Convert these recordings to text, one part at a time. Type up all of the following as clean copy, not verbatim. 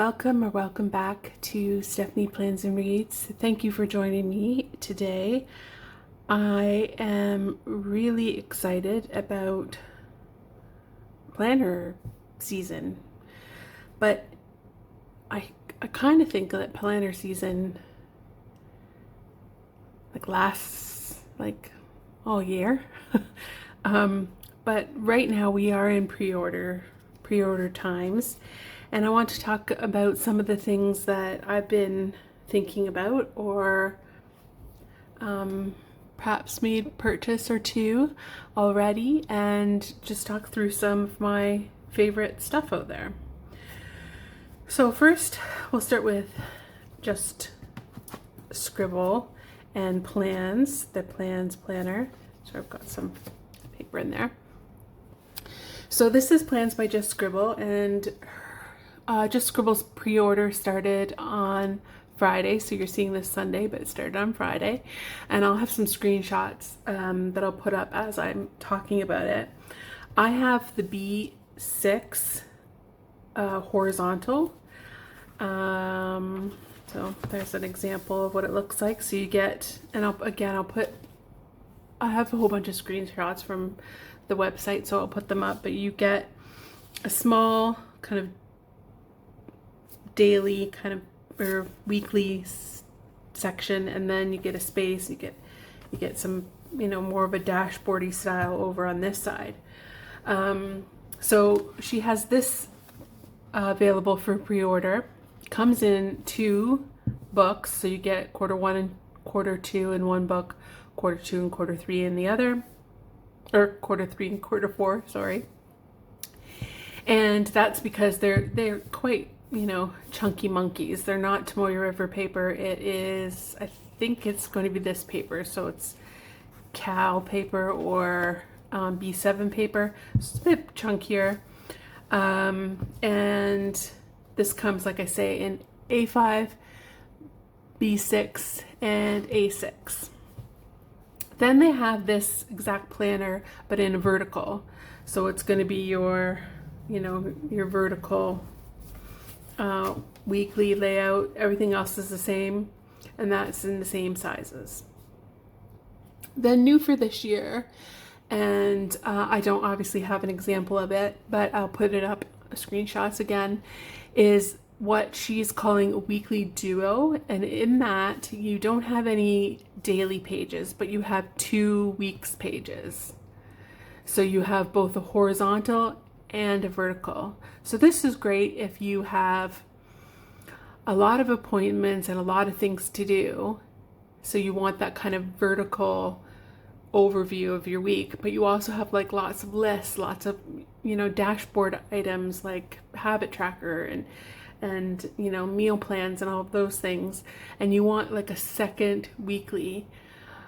welcome or welcome back to Stephanie Plans and Reads. Thank you for joining me today. I am really excited about planner season, but I kind of think that planner season lasts all year. But right now we are in pre-order times. And I want to talk about some of the things that I've been thinking about or perhaps made purchase or two already, and just talk through some of my favorite stuff out there. So first, we'll start with just Scribble and Plans, the Plans planner. So I've got some paper in there. So this is Plans by Just Scribble, and Just Scribble's pre-order started on Friday, so you're seeing this Sunday, but it started on Friday, and I'll have some screenshots that I'll put up as I'm talking about it. I have the B6 horizontal, so there's an example of what it looks like. So you get, and I have a whole bunch of screenshots from the website, so I'll put them up, but you get a small kind of daily or weekly section, and then you get a space, you get some more of a dashboardy style over on this side. So she has this available for pre-order. Comes in 2 books, so you get quarter 1 and quarter 2 in one book, quarter 2 and quarter 3 in the other, or quarter 3 and quarter 4, sorry. And that's because they're quite chunky monkeys. They're not Tomoe River paper. It is, I think it's going to be this paper. So it's Cal paper or B7 paper. It's a bit chunkier. And this comes, like I say, in A5, B6, and A6. Then they have this exact planner, but in a vertical. So it's going to be your vertical weekly layout. Everything else is the same, and that's in the same sizes. Then new for this year, and I don't obviously have an example of it, but I'll put it up, screenshots again, is what she's calling a weekly duo. And in that, you don't have any daily pages, but you have 2 weeks pages. So you have both a horizontal and a vertical. So this is great if you have a lot of appointments and a lot of things to do. So you want that kind of vertical overview of your week, but you also have lots of lists, lots of dashboard items like habit tracker and meal plans and all of those things, and you want a second weekly.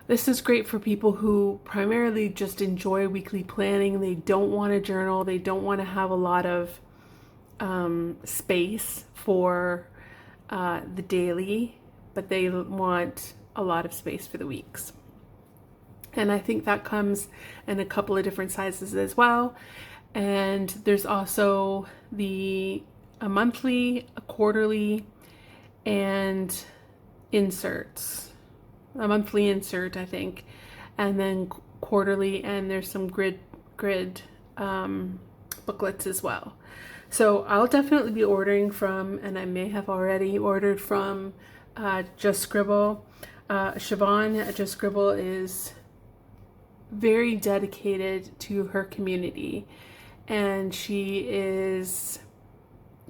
This is great for people who primarily just enjoy weekly planning. They don't want to journal. They don't want to have a lot of space for the daily, but they want a lot of space for the weeks. And I think that comes in a couple of different sizes as well. And there's also a monthly, a quarterly, and inserts. A monthly insert, I think, and then quarterly, and there's some grid booklets as well. So I'll definitely be ordering from, and I may have already ordered from, Just Scribble. Siobhan at Just Scribble is very dedicated to her community, and she is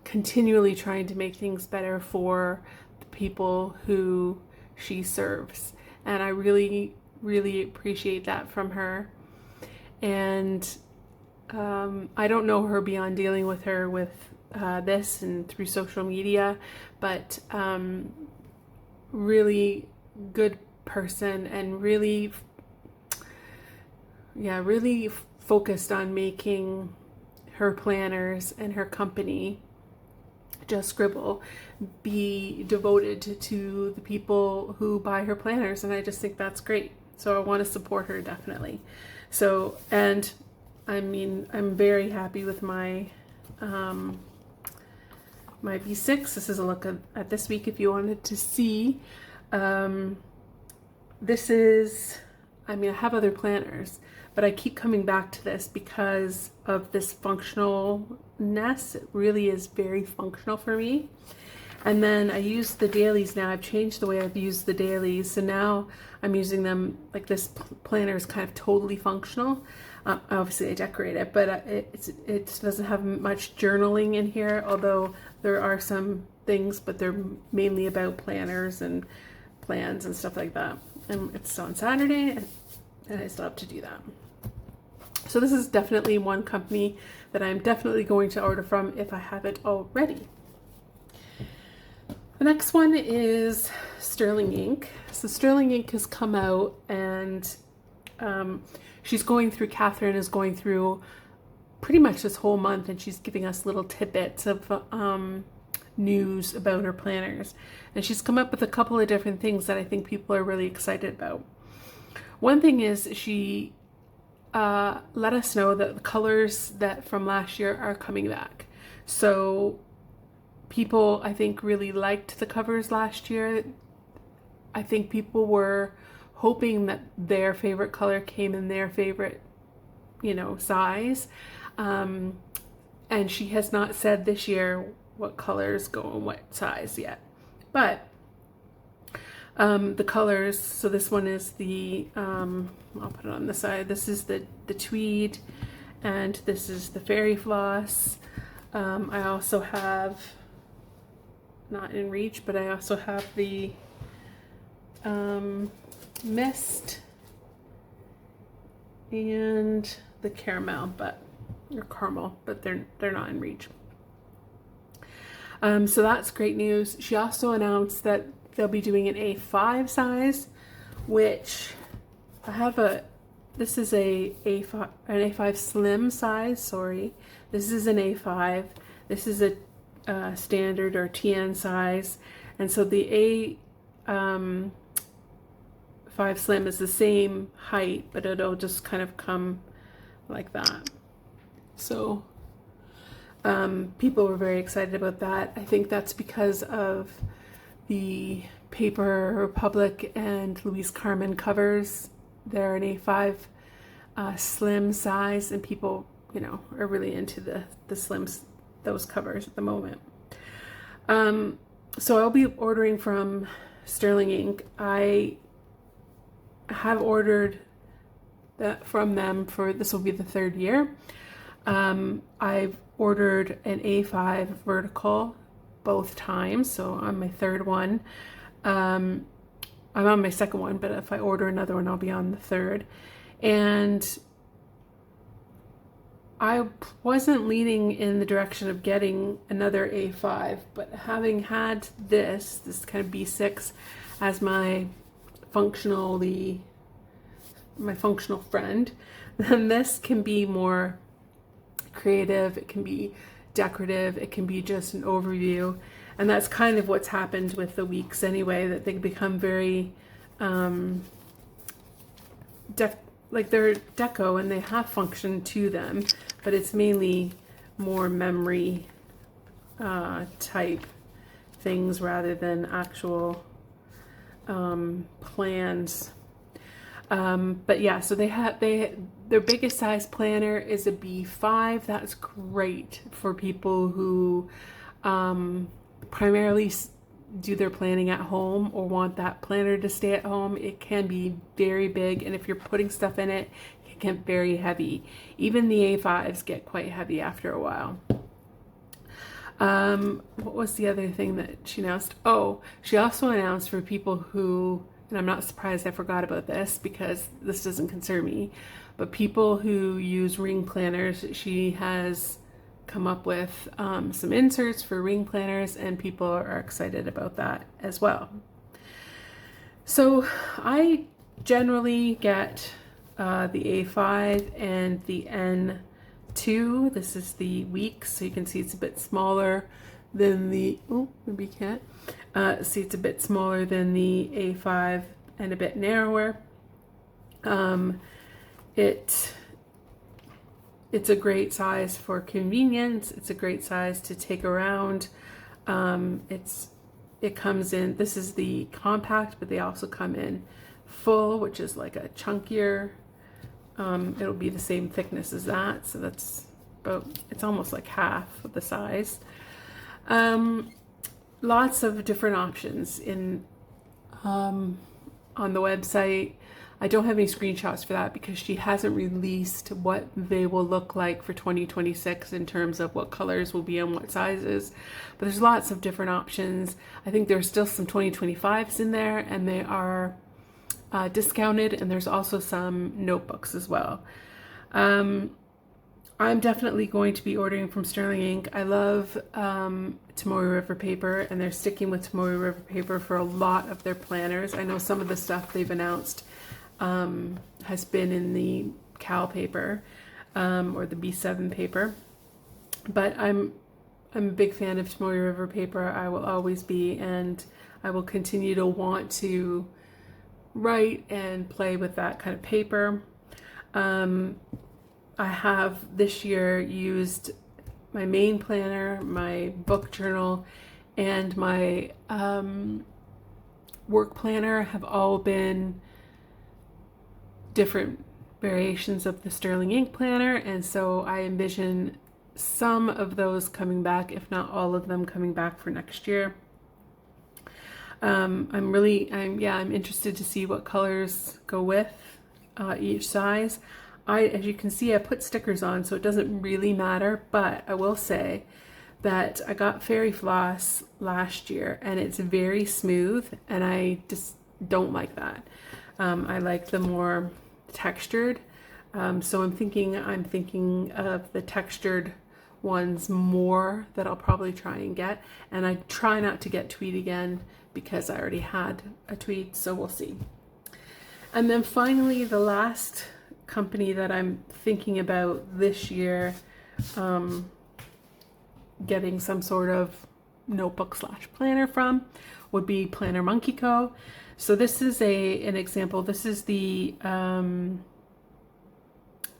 continually trying to make things better for the people who she serves, and I really appreciate that from her. And I don't know her beyond dealing with her with this and through social media, but really good person, and really focused on making her planners and her company Just Scribble be devoted to the people who buy her planners, and I just think that's great. So I want to support her definitely. So, and I mean, I'm very happy with my my B6. This is a look at this week if you wanted to see. This is, I mean, I have other planners, but I keep coming back to this because of this functionalness. It really is very functional for me. And then I use the dailies now. I've changed the way I've used the dailies. So now I'm using them like this planner is kind of totally functional. Obviously I decorate it, but it doesn't have much journaling in here, although there are some things, but they're mainly about planners and plans and stuff like that. And it's on Saturday, and I still have to do that. So this is definitely one company that I'm definitely going to order from if I haven't already. The next one is Sterling Ink. So Sterling Ink has come out, and Catherine is going through pretty much this whole month, and she's giving us little tidbits of news about her planners. And she's come up with a couple of different things that I think people are really excited about. One thing is she let us know that the colors that from last year are coming back. So people, I think, really liked the covers last year. I think people were hoping that their favorite color came in their favorite, size. And she has not said this year what colors go in what size yet. But the colors, so this one is the, I'll put it on the side. This is the tweed, and this is the fairy floss. I also have, not in reach, but I also have the mist and the caramel, or caramel, but they're not in reach. So that's great news. She also announced that they'll be doing an A5 size, which I have this is an A5 slim size, sorry. This is an A5. This is a standard or TN size. And so the A5 slim is the same height, but it'll just kind of come like that. So people were very excited about that. I think that's because of the Paper Republic and Louise Carmen covers. They're an A5 slim size, and people, are really into the slims, those covers at the moment. So I'll be ordering from Sterling Ink. I have ordered that from them this will be the third year. I've ordered an A5 vertical both times, so on my third one. I'm on my second one, but if I order another one, I'll be on the third. And I wasn't leaning in the direction of getting another A5, but having had this kind of B6 as my functional friend, then this can be more creative, it can be decorative, it can be just an overview. And that's kind of what's happened with the weeks anyway, that they become very like they're deco and they have function to them, but it's mainly more memory type things rather than actual plans. But yeah, so their biggest size planner is a B5. That's great for people who primarily do their planning at home or want that planner to stay at home. It can be very big, and if you're putting stuff in it, it can get very heavy. Even the A5s get quite heavy after a while. What was the other thing that she announced? Oh, she also announced for people who, and I'm not surprised I forgot about this because this doesn't concern me, but people who use ring planners, she has come up with some inserts for ring planners, and people are excited about that as well. So I generally get the A5 and the N2. This is the weeks, so you can see it's a bit smaller than the, maybe you can't. See, it's a bit smaller than the A5 and a bit narrower. It's a great size for convenience. It's a great size to take around. It comes in, this is the compact, but they also come in full, which is like a chunkier. It'll be the same thickness as that, so that's about, it's almost like half of the size. Lots of different options in on the website. I don't have any screenshots for that because she hasn't released what they will look like for 2026 in terms of what colors will be and what sizes. But there's lots of different options. I think there's still some 2025s in there, and they are discounted, and there's also some notebooks as well. I'm definitely going to be ordering from Sterling Ink. I love Tomoe River paper, and they're sticking with Tomoe River paper for a lot of their planners. I know some of the stuff they've announced has been in the Cal paper or the B7 paper, but I'm a big fan of Tomoe River paper. I will always be, and I will continue to want to write and play with that kind of paper. I have this year used my main planner, my book journal, and my work planner have all been different variations of the Sterling Ink planner, and so I envision some of those coming back, if not all of them coming back for next year. I'm interested to see what colors go with each size. As you can see, I put stickers on, so it doesn't really matter, but I will say that I got fairy floss last year, and it's very smooth, and I just don't like that. I like the more textured, so I'm thinking of the textured ones more that I'll probably try and get, and I try not to get tweed again because I already had a tweed, so we'll see. And then finally, the last company that I'm thinking about this year getting some sort of notebook / planner from would be Planner Monkey Co. So this is an example. This is the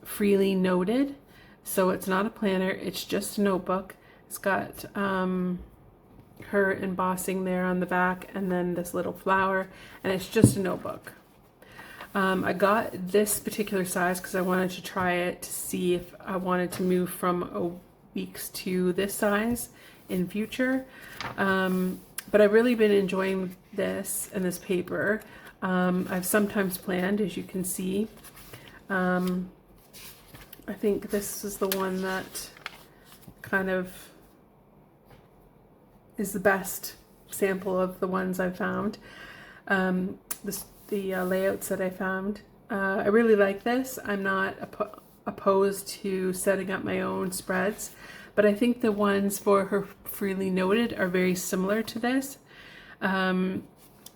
Freely Noted. So it's not a planner, it's just a notebook. It's got her embossing there on the back, and then this little flower, and it's just a notebook. I got this particular size because I wanted to try it to see if I wanted to move from weeks to this size in future. But I've really been enjoying this and this paper. I've sometimes planned, as you can see. I think this is the one that kind of is the best sample of the ones I've found. The layouts that I found. I really like this. I'm not opposed to setting up my own spreads, but I think the ones for her Freely Noted are very similar to this.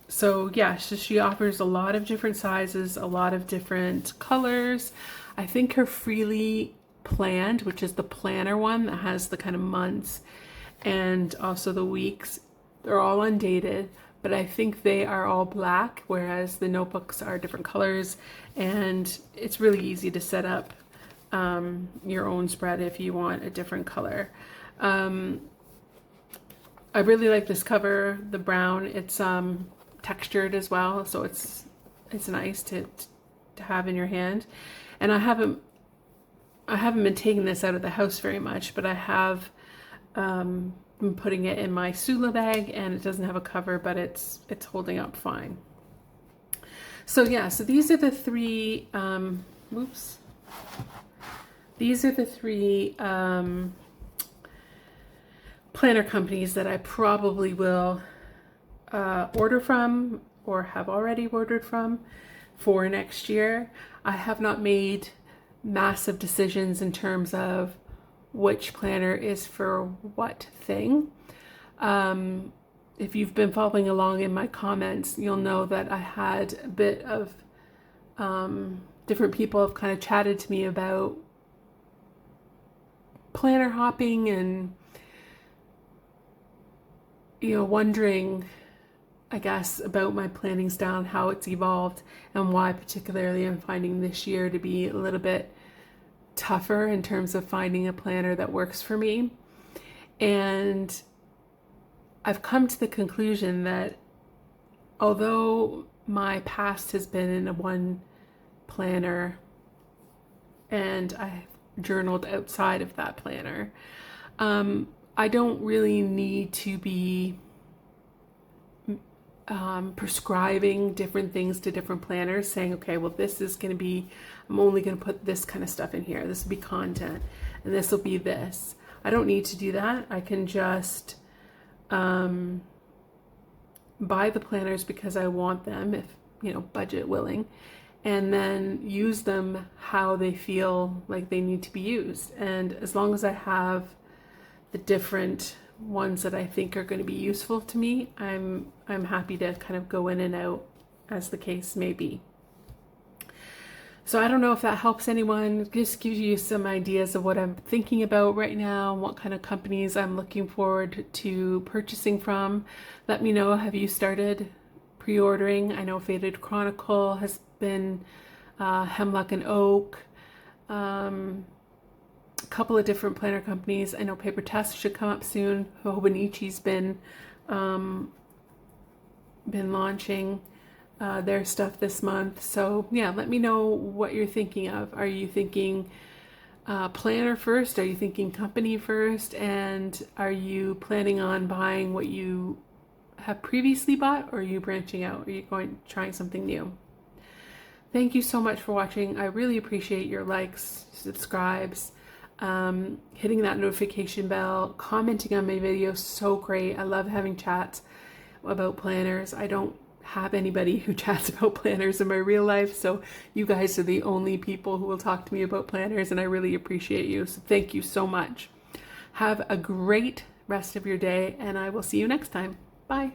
So yeah, so she offers a lot of different sizes, a lot of different colors. I think her Freely Planned, which is the planner one that has the kind of months and also the weeks, they're all undated, but I think they are all black, whereas the notebooks are different colors, and it's really easy to set up your own spread if you want a different color. I really like this cover, the brown. It's textured as well, so it's nice to have in your hand. And I haven't been taking this out of the house very much, but I have been putting it in my Sula bag, and it doesn't have a cover, but it's holding up fine. So yeah, so these are the three planner companies that I probably will order from or have already ordered from for next year. I have not made massive decisions in terms of which planner is for what thing. If you've been following along in my comments, you'll know that I had a bit of different people have kind of chatted to me about planner hopping and, wondering, I guess, about my planning style and how it's evolved, and why particularly I'm finding this year to be a little bit tougher in terms of finding a planner that works for me. And I've come to the conclusion that although my past has been in a one planner and I've journaled outside of that planner, I don't really need to be prescribing different things to different planners, saying, okay, well, this is going to be, I'm only going to put this kind of stuff in here. This will be content, and this will be this. I don't need to do that. I can just buy the planners because I want them, if, budget willing, and then use them how they feel like they need to be used. And as long as I have the different ones that I think are going to be useful to me, I'm happy to kind of go in and out as the case may be. So I don't know if that helps anyone. It just gives you some ideas of what I'm thinking about right now, what kind of companies I'm looking forward to purchasing from. Let me know, have you started pre-ordering? I know Faded Chronicle has been, Hemlock and Oak, a couple of different planner companies. I know Paper Test should come up soon. Hobonichi's been launching their stuff this month. So yeah, let me know what you're thinking of. Are you thinking planner first? Are you thinking company first? And are you planning on buying what you have previously bought, or are you branching out? Are you trying something new? Thank you so much for watching. I really appreciate your likes, subscribes, hitting that notification bell, commenting on my videos. So great. I love having chats about planners. I don't have anybody who chats about planners in my real life, so you guys are the only people who will talk to me about planners, and I really appreciate you. So thank you so much. Have a great rest of your day, and I will see you next time. Bye.